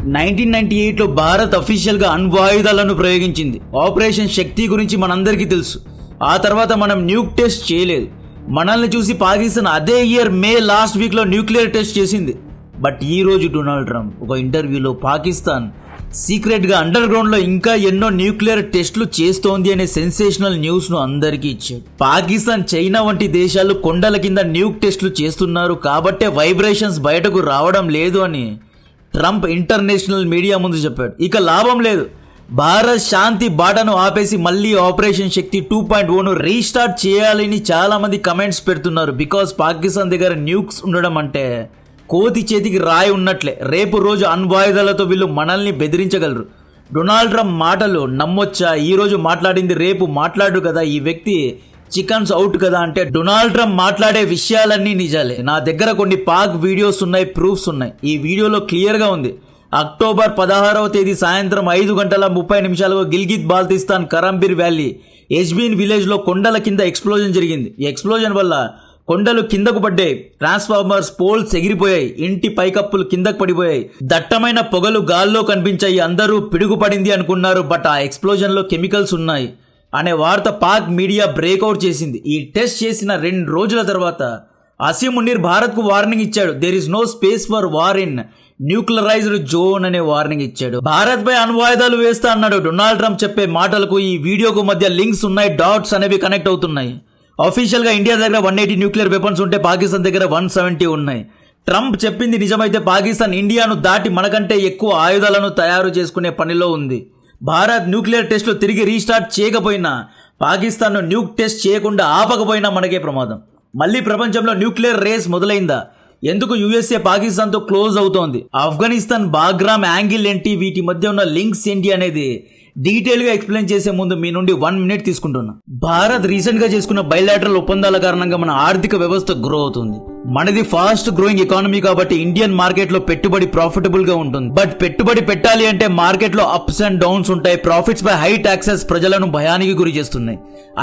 1998లో Bharat official గా అణ్వాయుధాలను ప్రయోగించింది. Operation శక్తి గురించి మనందరికీ తెలుసు. ఆ తర్వాత మనం న్యూక్ టెస్ట్ చేయలేదు. మనల్ని చూసి పాకిస్తాన్ అదే ఇయర్ మే లాస్ట్ వీక్ లో న్యూక్లియర్ టెస్ట్ చేసింది. బట్ ఈ రోజు డొనాల్డ్ ట్రంప్ ఒక ఇంటర్వ్యూలో పాకిస్తాన్ సీక్రెట్ గా అండర్ గ్రౌండ్ లో ఇంకా ఎన్నో న్యూక్లియర్ టెస్టులు చేస్తోంది అనే సెన్సేషనల్ న్యూస్ ను అందరికీ ఇచ్చాడు. పాకిస్తాన్, చైనా వంటి దేశాలు కొండల కింద న్యూక్ టెస్టులు చేస్తున్నారు కాబట్టే వైబ్రేషన్స్ బయటకు రావడం లేదు అని ట్రంప్ ఇంటర్నేషనల్ మీడియా ముందు చెప్పాడు. ఇక లాభం లేదు. భారత్ శాంతి బాటను ఆపేసి మళ్ళీ ఆపరేషన్ శక్తి 2.0ను రీస్టార్ట్ చేయాలని చాలా మంది కమెంట్స్ పెడుతున్నారు. బికాస్ పాకిస్తాన్ దగ్గర న్యూక్స్ ఉండడం అంటే కోతి చేతికి రాయి ఉన్నట్లే. రేపు రోజు అణ్వాయుధాలతో వీళ్ళు మనల్ని బెదిరించగలరు. డొనాల్డ్ ట్రంప్ మాటలు నమ్మొచ్చా? ఈ రోజు మాట్లాడింది రేపు మాట్లాడు కదా, ఈ వ్యక్తి చికెన్స్ అవుట్ కదా అంటే డొనాల్డ్ ట్రంప్ మాట్లాడే విషయాలన్నీ నిజాలే. నా దగ్గర కొన్ని పాక్ వీడియోస్ ఉన్నాయి, ప్రూఫ్స్ ఉన్నాయి. ఈ వీడియోలో క్లియర్ గా ఉంది. అక్టోబర్ 16వ తేదీ సాయంత్రం 5:30 గిల్గిత్ బాల్తిస్తాన్ కరంబీర్ వ్యాలీ ఎజ్బీన్ విలేజ్ లో కొండల కింద ఎక్స్ప్లోజన్ జరిగింది. ఈ ఎక్స్ప్లోజన్ వల్ల కొండలు కిందకు పడ్డాయి, ట్రాన్స్ఫార్మర్స్ పోల్స్ ఎగిరిపోయాయి, ఇంటి పైకప్పులు కిందకు పడిపోయాయి, దట్టమైన పొగలు గాల్లో కనిపించాయి. అందరూ పిడుగుపడింది అనుకున్నారు, బట్ ఆ ఎక్స్ప్లోజన్ లో కెమికల్స్ ఉన్నాయి అనే వార్త పాక్ మీడియా బ్రేక్అవుట్ చేసింది. ఈ టెస్ట్ చేసిన 2 రోజుల తర్వాత అసీం మునీర్ భారత్ కు వార్నింగ్ ఇచ్చాడు. There is no space for war in nuclearized zone అనే వార్నింగ్ ఇచ్చాడు. భారత్ పై అణ్వాయుధాలు వేస్తా అన్నాడు. డొనాల్డ్ ట్రంప్ చెప్పే మాటలకు ఈ వీడియోకు మధ్య లింక్స్ ఉన్నాయి, డాట్స్ అనేవి కనెక్ట్ అవుతున్నాయి. అఫీషియల్ గా ఇండియా దగ్గర 180 న్యూక్లియర్ వెపన్స్ ఉంటే పాకిస్తాన్ దగ్గర 170 ఉన్నాయి. ట్రంప్ చెప్పింది నిజమైతే పాకిస్తాన్ ఇండియాను దాటి మనకంటే ఎక్కువ ఆయుధాలను తయారు చేసుకునే పనిలో ఉంది. భారత్ న్యూక్లియర్ టెస్టులు తిరిగి రీస్టార్ట్ చేయకపోయినా, పాకిస్తాన్ ను న్యూక్ టెస్ట్ చేయకుండా ఆపకపోయినా మనకే ప్రమాదం. మళ్ళీ ప్రపంచంలో న్యూక్లియర్ రేస్ మొదలైందా? ఎందుకు యుఎస్ఏ పాకిస్తాన్ తో క్లోజ్ అవుతోంది? ఆఫ్ఘనిస్తాన్ బాగ్రామ్ యాంగిల్ ఏంటి? వీటి మధ్య ఉన్న లింక్స్ ఏంటి అనేది డీటెయిల్ గా ఎక్స్ప్లెయిన్ చేసే ముందు మీ నుండి 1 మినిట్ తీసుకుంటున్నా. భారత్ రీసెంట్ గా చేసుకున్న బైలాటరల్ ఒప్పందాల కారణంగా మన ఆర్థిక వ్యవస్థ గ్రో అవుతుంది. మనది ఫాస్ట్ గ్రోయింగ్ ఎకానమీ కాబట్టి ఇండియన్ మార్కెట్ లో పెట్టుబడి ప్రాఫిటబుల్ గా ఉంటుంది. బట్ పెట్టుబడి పెట్టాలి అంటే మార్కెట్ లో అప్స్ అండ్ డౌన్స్ ఉంటాయి. ప్రాఫిట్స్ పై హై టాక్సెస్ ప్రజలను భయానికి గురి చేస్తున్నాయి.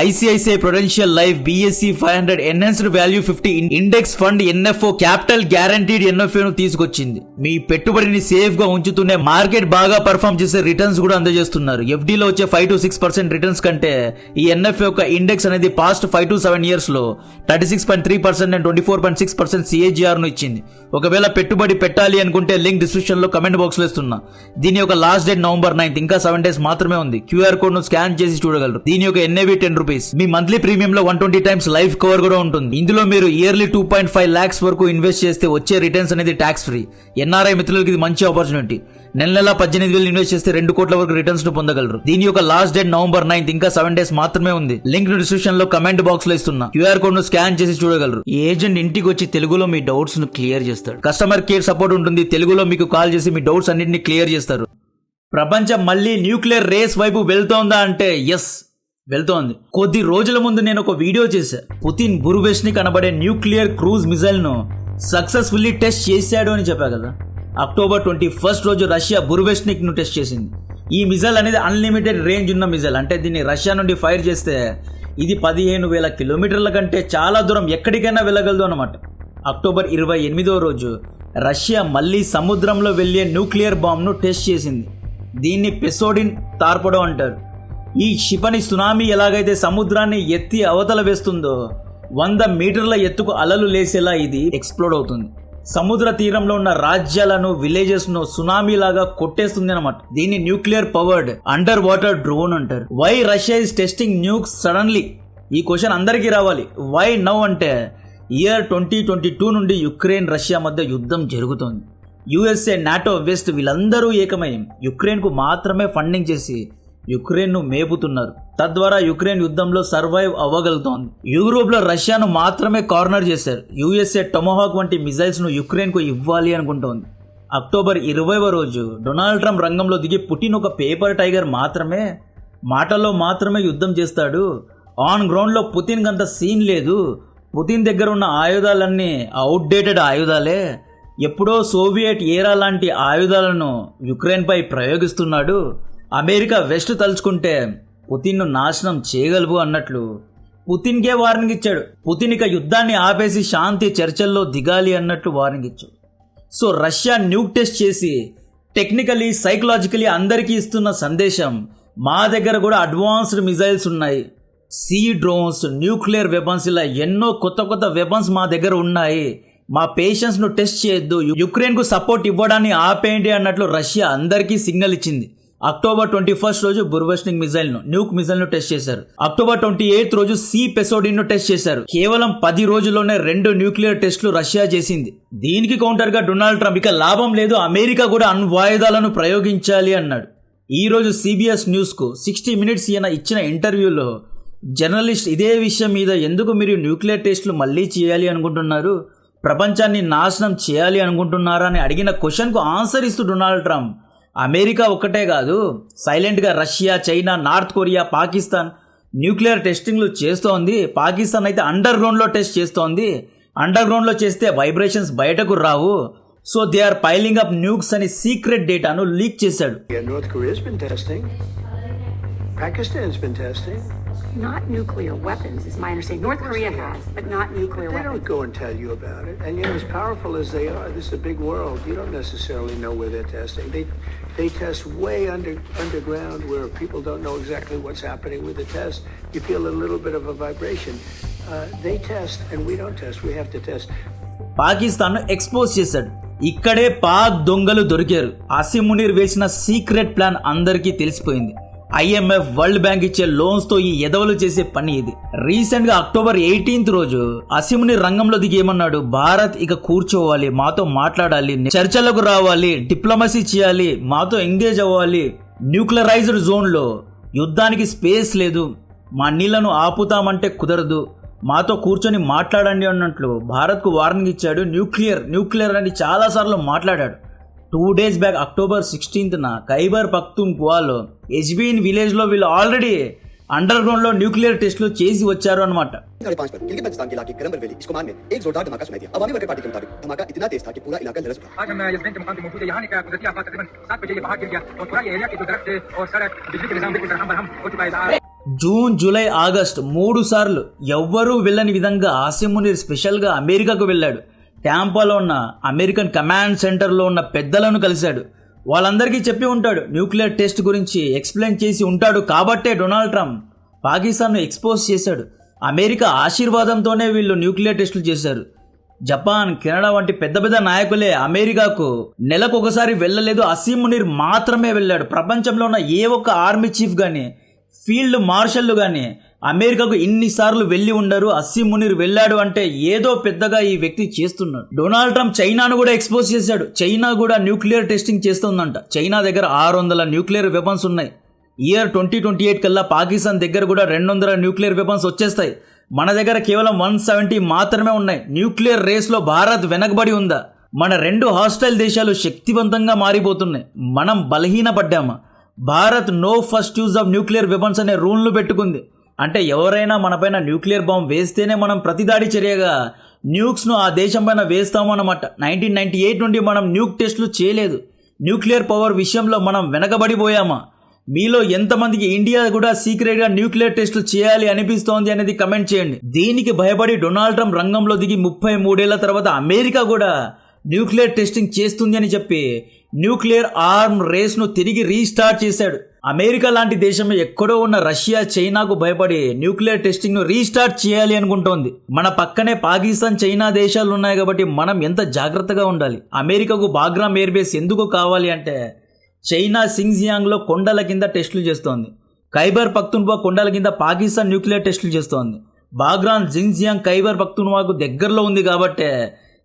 ICICI Prudential life BSc 500 enhanced value 50 index fund NFO capital guaranteed NFO ను తీసుకొచ్చింది. మీ పెట్టుబడిని సేఫ్ గా ఉంచుతూనే మార్కెట్ బాగా పర్ఫార్మ్ చేసే రిటర్న్స్ కూడా అందజేస్తున్నారు. ఎఫ్డీలో వచ్చే 5 to 6% రిటర్న్స్ కంటే ఈ ఎన్ఎఫ్ఓ యొక్క ఇండెక్స్ అనేది పాస్ట్ 5 to 7 ఇయర్స్ లో 36.3% అండ్ 24.6% సిఏజిఆర్ ను ఇచ్చింది. ఒకవేళ పెట్టుబడి పెట్టాలి అనుకుంటే లింక్ డిస్క్రిప్షన్ లో కమెంట్ బాక్స్ లో ఇస్తున్నా. దీని యొక్క లాస్ట్ డేట్ నవంబర్ 9th, ఇంకా 7 days మాత్రమే ఉంది. క్యూఆర్ కోడ్ ను స్కాన్ చేసి చూడగలరు. దీని యొక్క ఎన్ఏవి 10 రూపీస్. మీ మంత్లీ ప్రీమియం లో 120 times లైఫ్ కవర్ కూడా ఉంటుంది. ఇందులో మీరు ఇయర్లీ 2.5 lakhs వరకు ఇన్వెస్ట్ చేస్తే వచ్చే రిటర్న్స్ అనేది ట్యాక్స్ ఫ్రీ. ఎన్ఆర్ఐ మిత్రులకి ఇది మంచి ఆపర్చునిటీ. నెల 18,000 ఇన్వెస్ట్ చేస్తే 2 కోట్ల వరకు రిటర్న్స్ ను పొందగలరు. దీని యొక్క లాస్ట్ డేట్ నవంబర్ 9th, ఇంకా 7 days మాత్రమే ఉంది. లింక్ ను డిస్క్రిప్షన్ లో కమెంట్ బాక్స్ లో ఇస్తున్నా. క్యూఆర్ కోడ్ ను స్కాన్ చేసి చూడగలరు. ఈ ఏజెంట్ ఇంటికి వచ్చి తెలుగులో మీ డౌట్స్ ను క్లియర్ చేస్తాడు. కస్టమర్ కేర్ సపోర్ట్ ఉంటుంది. తెలుగులో మీకు కాల్ చేసి మీ డౌట్స్ అన్నింటినీ క్లియర్ చేస్తారు. ప్రపంచం మళ్ళీ న్యూక్లియర్ రేస్ వైపు వెళ్తోందా అంటే ఎస్, వెళ్తోంది. కొద్ది రోజుల ముందు నేను ఒక వీడియో చేశా. పుతిన్ బుర్వెష్నిక్ అనబడే న్యూక్లియర్ క్రూజ్ మిసైల్ ను సక్సెస్ఫుల్లీ టెస్ట్ చేశాడు అని చెప్పా కదా. అక్టోబర్ 21st రోజు రష్యా బుర్వెష్నిక్ ను టెస్ట్ చేసింది. ఈ మిసైల్ అనేది అన్లిమిటెడ్ రేంజ్ ఉన్న మిసైల్. అంటే దీన్ని రష్యా నుండి ఫైర్ చేస్తే ఇది 15,000 కిలోమీటర్ల కంటే చాలా దూరం ఎక్కడికైనా వెళ్ళగలదు అన్నమాట. అక్టోబర్ 28వ రోజు రష్యా మళ్ళీ సముద్రంలో వెళ్లే న్యూక్లియర్ బాంబ్ ను టెస్ట్ చేసింది. దీన్ని పెసోడిన్ టార్పెడో అంటారు. ఈ క్షిపణి సునామీ ఎలాగైతే సముద్రాన్ని ఎత్తి అవతల వేస్తుందో 100 మీటర్ల ఎత్తుకు అలలు లేసేలా ఇది ఎక్స్ప్లోడ్ అవుతుంది. సముద్ర తీరంలో ఉన్న రాజ్యాలను, విలేజెస్ ను సునామీ లాగా కొట్టేస్తుంది అన్నమాట. దీన్ని nuclear powered underwater drone అంటారు. Why Russia is testing nukes suddenly? ఈ క్వశ్చన్ అందరికీ రావాలి. వై నౌ అంటే ఇయర్ 2022 నుండి యుక్రెయిన్ రష్యా మధ్య యుద్ధం జరుగుతోంది. యుఎస్ఏ, నాటో, వెస్ట్ వీళ్ళందరూ ఏకమై యుక్రెయిన్ కు మాత్రమే ఫండింగ్ చేసి యుక్రెయిన్ ను మేపుతున్నారు. తద్వారా యుక్రెయిన్ యుద్ధంలో సర్వైవ్ అవ్వగలుగుతోంది. యూరోప్ లో రష్యాను మాత్రమే కార్నర్ చేశారు. యుఎస్ఏ టొమహాక్ వంటి మిసైల్స్ ను యుక్రెయిన్ కు ఇవ్వాలి అనుకుంటోంది. అక్టోబర్ 20వ రోజు డొనాల్డ్ ట్రంప్ రంగంలో దిగి పుటిన్ ఒక పేపర్ టైగర్ మాత్రమే, మాటల్లో మాత్రమే యుద్ధం చేస్తాడు, ఆన్ గ్రౌండ్ లో పుతిన్ కంత సీన్ లేదు, పుతిన్ దగ్గర ఉన్న ఆయుధాలన్నీ అవుట్డేటెడ్ ఆయుధాలే, ఎప్పుడో సోవియట్ ఏరా లాంటి ఆయుధాలను యుక్రెయిన్ పై ప్రయోగిస్తున్నాడు, అమెరికా వెస్ట్ తలుచుకుంటే పుతిన్ ను నాశనం చేయగలవు అన్నట్లు పుతిన్కే వార్నింగ్ ఇచ్చాడు. పుతిన్ ఇక యుద్ధాన్ని ఆపేసి శాంతి చర్చల్లో దిగాలి అన్నట్లు వార్నింగ్ ఇచ్చాడు. సో రష్యా న్యూక్ టెస్ట్ చేసి టెక్నికలీ సైకలాజికలీ అందరికీ ఇస్తున్న సందేశం, మా దగ్గర కూడా అడ్వాన్స్డ్ మిజైల్స్ ఉన్నాయి, సీ డ్రోన్స్, న్యూక్లియర్ వెపన్స్, ఇలా ఎన్నో కొత్త వెపన్స్ మా దగ్గర ఉన్నాయి, మా పేషెన్స్ను టెస్ట్ చేయొద్దు, యుక్రెయిన్కు సపోర్ట్ ఇవ్వడాన్ని ఆపేయండి అన్నట్లు రష్యా అందరికీ సిగ్నల్ ఇచ్చింది. అక్టోబర్ 21 రోజు బుర్వెస్నిక్ మిజైల్ను, న్యూక్ మిజైల్ను టెస్ట్ చేశారు. అక్టోబర్ 28 రోజు సి పెసోడిన్ను టెస్ట్ చేశారు. కేవలం 10 రోజుల్లోనే 2 న్యూక్లియర్ టెస్టులు రష్యా చేసింది. దీనికి కౌంటర్గా డొనాల్డ్ ట్రంప్ ఇక లాభం లేదు, అమెరికా కూడా అణ్వాయుధాలను ప్రయోగించాలి అన్నాడు. ఈ రోజు CBS న్యూస్కు 60 మినిట్స్ ఈయన ఇచ్చిన ఇంటర్వ్యూలో జర్నలిస్ట్ ఇదే విషయం మీద ఎందుకు మీరు న్యూక్లియర్ టెస్టులు మళ్ళీ చేయాలి అనుకుంటున్నారు, ప్రపంచాన్ని నాశనం చేయాలి అనుకుంటున్నారా అని అడిగిన క్వశ్చన్కు ఆన్సర్ ఇస్తూ డొనాల్డ్ ట్రంప్, అమెరికా ఒక్కటే కాదు, సైలెంట్గా Russia, China, North Korea, Pakistan nuclear టెస్టింగ్లు చేస్తోంది. పాకిస్తాన్ అయితే అండర్ గ్రౌండ్లో టెస్ట్ చేస్తోంది. అండర్ గ్రౌండ్లో చేస్తే వైబ్రేషన్స్ బయటకు రావు. So they are piling up nukes అని సీక్రెట్ డేటాను లీక్ చేశాడు. Pakistan's been testing. Not nuclear weapons, is my understanding. North Korea has, but not nuclear weapons. They don't go and tell you about it. And as powerful as they are, this is a big world. You don't necessarily know where they're testing. They test way underground where people don't know exactly what's happening with the test. You feel a little bit of a vibration. They test and we don't test. We have to test. Pakistan expose చేశాడు. ఇక్కడే పాక్ దొంగలు దొరికారు. అసీం మునీర్ వేసిన secret plan అందరికీ తెలిసిపోయింది. IMF, world bank ఇచ్చే loans తో ఈ ఎదవలు చేసే పని ఇది. రీసెంట్ గా అక్టోబర్ 18 రోజు అసీం మునీర్ రంగంలో దిగి ఏమన్నాడు, భారత్ ఇక కూర్చోవాలి, మాతో మాట్లాడాలి, చర్చలకు రావాలి, డిప్లొమసీ చేయాలి, మాతో ఎంగేజ్ అవ్వాలి, న్యూక్లియరైజ్డ్ జోన్ లో యుద్ధానికి స్పేస్ లేదు, మా నీళ్లను ఆపుతామంటే కుదరదు, మాతో కూర్చొని మాట్లాడండి అన్నట్లు భారత్కు వార్నింగ్ ఇచ్చాడు. న్యూక్లియర్ అని చాలాసార్లు మాట్లాడాడు. 2 days బ్యాక్ అక్టోబర్ 16న ఖైబర్ పఖ్తూన్ఖ్వాలో ఎజ్బీన్ విలేజ్ లో వీళ్ళు ఆల్రెడీ అండర్ గ్రౌండ్ లో న్యూక్లియర్ టెస్టులు చేసి వచ్చారు అన్నమాట. 5:30 पर किर्गिस्तान के इलाके करम वैली इस्कोमान में एक जोरदार धमाका सुनाई दिया। अवामी वर्कर पार्टी के मुताबिक धमाका इतना तेज था कि पूरा इलाका लरज़ उठा। आज हम इस बैंक के मुकाम पे मौजूद है। यहाँ का कुदरती आफत तकरीबन 7 बजे ये बाहर गिर गया और पूरा ये एरिया के जो दरख्त और सड़क बिजली के निजाम बिल्कुल बरहम हो चुका है। జూన్, జూలై, ఆగస్ట్ 3 సార్లు ఎవ్వరూ వెళ్ళని విధంగా అసీం మునీర్ స్పెషల్ గా అమెరికాకు వెళ్ళాడు. ట్యాంపాలో ఉన్న అమెరికన్ కమాండ్ సెంటర్లో ఉన్న పెద్దలను కలిశాడు. వాళ్ళందరికీ చెప్పి ఉంటాడు, న్యూక్లియర్ టెస్ట్ గురించి ఎక్స్ప్లెయిన్ చేసి ఉంటాడు. కాబట్టే డొనాల్డ్ ట్రంప్ పాకిస్తాన్ను ఎక్స్పోజ్ చేశాడు. అమెరికా ఆశీర్వాదంతోనే వీళ్ళు న్యూక్లియర్ టెస్టులు చేశారు. జపాన్, కెనడా వంటి పెద్ద నాయకులే అమెరికాకు నెలకు ఒకసారి వెళ్ళలేదు. అసీం మునీర్ మాత్రమే వెళ్ళాడు. ప్రపంచంలో ఉన్న ఏ ఒక్క ఆర్మీ చీఫ్ గానీ, ఫీల్డ్ మార్షల్లు గానీ అమెరికాకు ఇన్నిసార్లు వెళ్ళి ఉండరు. అసీం మునీర్ వెళ్ళాడు అంటే ఏదో పెద్దగా ఈ వ్యక్తి చేస్తున్నాడు. డొనాల్డ్ ట్రంప్ చైనాను కూడా ఎక్స్పోజ్ చేశాడు. చైనా కూడా న్యూక్లియర్ టెస్టింగ్ చేస్తుందంట. చైనా దగ్గర 600 న్యూక్లియర్ వెపన్స్ ఉన్నాయి. ఇయర్ 2028 కల్లా పాకిస్తాన్ దగ్గర కూడా 200 న్యూక్లియర్ వెపన్స్ వచ్చేస్తాయి. మన దగ్గర కేవలం 170 మాత్రమే ఉన్నాయి. న్యూక్లియర్ రేస్లో భారత్ వెనకబడి ఉందా? మన 2 హాస్టైల్ దేశాలు శక్తివంతంగా మారిపోతున్నాయి. మనం బలహీనపడ్డామా? Bharat no first use of nuclear weapons అనే రూల్ను పెట్టుకుంది. అంటే ఎవరైనా మనపైన న్యూక్లియర్ బాంబ్ వేస్తేనే మనం ప్రతిదాడి చర్యగా న్యూక్స్ను ఆ దేశం పైన వేస్తాము అన్నమాట. 1998 నుండి మనం న్యూక్ టెస్టులు చేయలేదు. న్యూక్లియర్ పవర్ విషయంలో మనం వెనకబడిపోయామా? మీలో ఎంతమందికి ఇండియా కూడా సీక్రెట్గా న్యూక్లియర్ టెస్టులు చేయాలి అనిపిస్తోంది అనేది కమెంట్ చేయండి. దీనికి భయపడి డొనాల్డ్ ట్రంప్ రంగంలో దిగి 33 ఏళ్ల తర్వాత అమెరికా కూడా న్యూక్లియర్ టెస్టింగ్ చేస్తుంది అని చెప్పి న్యూక్లియర్ ఆర్మ్ రేస్ను తిరిగి రీస్టార్ట్ చేశాడు. అమెరికా లాంటి దేశం ఎక్కడో ఉన్న రష్యా, చైనాకు భయపడి న్యూక్లియర్ టెస్టింగ్ ను రీస్టార్ట్ చేయాలి అనుకుంటోంది. మన పక్కనే పాకిస్తాన్, చైనా దేశాలు ఉన్నాయి కాబట్టి మనం ఎంత జాగ్రత్తగా ఉండాలి. అమెరికాకు బాగ్రామ్ ఎయిర్ బేస్ ఎందుకు కావాలి అంటే, చైనా సింగ్జియాంగ్ లో కొండల కింద టెస్టులు చేస్తోంది. ఖైబర్ పఖ్తూన్ఖ్వా కొండల కింద పాకిస్తాన్ న్యూక్లియర్ టెస్టులు చేస్తోంది. బాగ్రామ్ జింగ్జియాంగ్ ఖైబర్ పఖ్తూన్ఖ్వాకు దగ్గరలో ఉంది కాబట్టే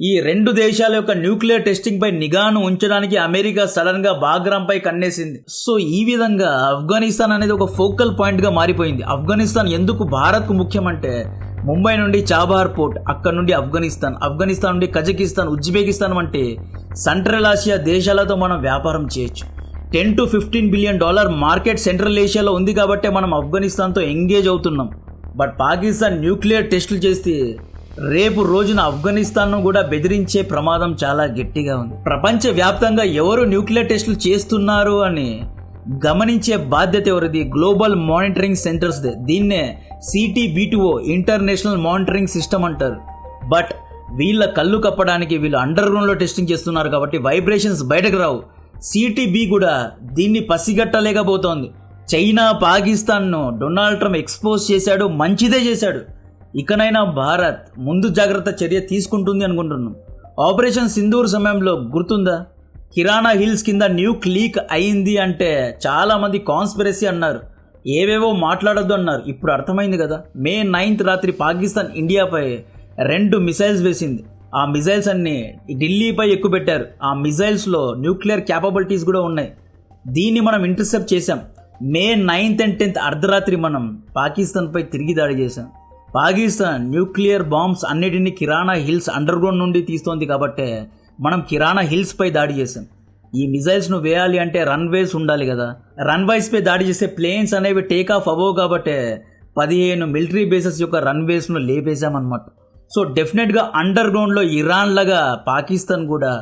ఈ 2 దేశాల యొక్క న్యూక్లియర్ టెస్టింగ్ పై నిఘాను ఉంచడానికి అమెరికా సడన్ గా బాగ్రామ్ పై కన్నేసింది. సో ఈ విధంగా ఆఫ్ఘనిస్తాన్ అనేది ఒక ఫోకల్ పాయింట్ గా మారిపోయింది. ఆఫ్ఘనిస్తాన్ ఎందుకు భారత్ కు ముఖ్యమంటే, ముంబై నుండి చాబహార్ పోర్ట్, అక్కడ నుండి ఆఫ్ఘనిస్తాన్ నుండి కజకిస్తాన్, ఉజ్బెకిస్తాన్ వంటి సెంట్రల్ ఆసియా దేశాలతో మనం వ్యాపారం చేయొచ్చు. $10 to $15 బిలియన్ మార్కెట్ సెంట్రల్ ఏషియాలో ఉంది కాబట్టే మనం ఆఫ్ఘనిస్తాన్తో ఎంగేజ్ అవుతున్నాం. బట్ పాకిస్తాన్ న్యూక్లియర్ టెస్టులు చేస్తే రేపు రోజున ఆఫ్ఘనిస్తాన్ను కూడా బెదిరించే ప్రమాదం చాలా గట్టిగా ఉంది. ప్రపంచ వ్యాప్తంగా ఎవరు న్యూక్లియర్ టెస్టులు చేస్తున్నారు అని గమనించే బాధ్యత ఎవరిది? Global monitoring centres they. దీన్నే CTBTO, ఇంటర్నేషనల్ మానిటరింగ్ సిస్టమ్ అంటారు. బట్ వీళ్ళ కళ్ళు కప్పడానికి వీళ్ళు అండర్ గ్రౌండ్ లో టెస్టింగ్ చేస్తున్నారు కాబట్టి వైబ్రేషన్స్ బయటకు రావు. సిటీబీ కూడా దీన్ని పసిగట్టలేకపోతోంది. చైనా పాకిస్తాన్ను డొనాల్డ్ ట్రంప్ ఎక్స్పోజ్ చేశాడు, మంచిదే చేశాడు. ఇకనైనా భారత్ ముందు జాగ్రత్త చర్య తీసుకుంటుంది అనుకుంటున్నాం. ఆపరేషన్ సింధూర్ సమయంలో గుర్తుందా, కిరాణా హిల్స్ కింద న్యూక్ లీక్ అయింది అంటే చాలామంది కాన్స్పిరసీ అన్నారు, ఏవేవో మాట్లాడొద్దు అన్నారు. ఇప్పుడు అర్థమైంది కదా. May 9th రాత్రి పాకిస్తాన్ ఇండియాపై 2 మిసైల్స్ వేసింది. ఆ మిసైల్స్ అన్ని ఢిల్లీపై ఎక్కుపెట్టారు. ఆ మిసైల్స్లో న్యూక్లియర్ క్యాపబిలిటీస్ కూడా ఉన్నాయి. దీన్ని మనం ఇంటర్సెప్ట్ చేశాం. May 9th and 10th అర్ధరాత్రి మనం పాకిస్తాన్పై తిరిగి దాడి చేశాం. పాకిస్తాన్ న్యూక్లియర్ బాంబ్స్ అన్నిటినీ కిరాణా హిల్స్ అండర్ గ్రౌండ్ నుండి తీస్తోంది కాబట్టే మనం కిరాణా హిల్స్ పై దాడి చేశాం. ఈ మిసైల్స్ను వేయాలి అంటే రన్వేస్ ఉండాలి కదా. రన్వేస్పై దాడి చేసే ప్లేన్స్ అనేవి టేక్ ఆఫ్ అవ్వవు కాబట్టే 15 మిలిటరీ బేసెస్ యొక్క రన్వేస్ను లేపేశామన్నమాట. సో డెఫినెట్గా అండర్ గ్రౌండ్లో ఇరాన్ లాగా పాకిస్తాన్ కూడా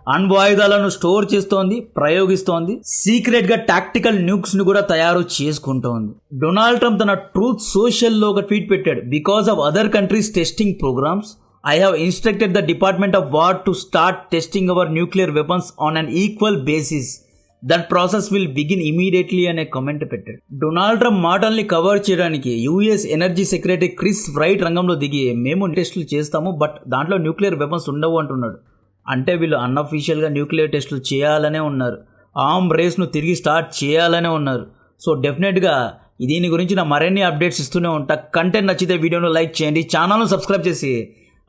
అణ్వాయుధాలను స్టోర్ చేస్తోంది, ప్రయోగిస్తోంది. సీక్రెట్గా టాక్టికల్ న్యూక్స్ ను కూడా తయారు చేసుకుంటోంది. డొనాల్డ్ ట్రంప్ తన ట్రూత్ సోషల్లో ఒక ట్వీట్ పెట్టాడు. Because of other countries testing programmes, I have instructed the Department of War to start testing our nuclear weapons on an equal basis. That process will begin immediately అనే comment పెట్టాడు. Donald Trump మాటల్ని cover చేయడానికి US energy secretary Chris right రంగంలో దిగి మేము టెస్టులు చేస్తాము but దాంట్లో న్యూక్లియర్ వెపన్స్ ఉండవు అంటున్నాడు. అంటే వీళ్ళు అన్అఫీషియల్గా న్యూక్లియర్ టెస్టులు చేయాలనే ఉన్నారు, ఆర్మ్ రేస్ను తిరిగి స్టార్ట్ చేయాలనే ఉన్నారు. సో డెఫినెట్గా దీని గురించి నా మరిన్ని అప్డేట్స్ ఇస్తూనే ఉంటా. కంటెంట్ నచ్చితే వీడియోను లైక్ చేయండి, ఛానల్ను సబ్స్క్రైబ్ చేసి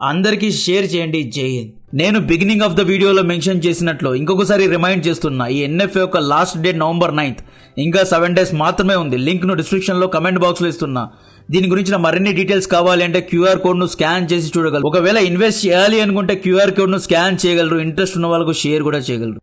అందరికీ షేర్ చేయండి. జై హింద్. నేను బిగినింగ్ ఆఫ్ ద వీడియోలో మెన్షన్ చేసినట్లు ఇంకొకసారి రిమైండ్ చేస్తున్నా, ఈ ఎన్ఎఫ్ఏ యొక్క లాస్ట్ డేట్ November 9th, ఇంకా 7 days మాత్రమే ఉంది. లింక్ను డిస్క్రిప్షన్లో కమెంట్ బాక్స్లో ఇస్తున్నా. దీని గురించిన మరిన్ని డీటెయిల్స్ కావాలి అంటే క్యూఆర్ కోడ్ను స్కాన్ చేసి చూడగలరు. ఒకవేళ ఇన్వెస్ట్ చేయాలి అనుకుంటే క్యూఆర్ కోడ్ను స్కాన్ చేయగలరు. ఇంట్రెస్ట్ ఉన్న వాళ్ళకు షేర్ కూడా చేయగలరు.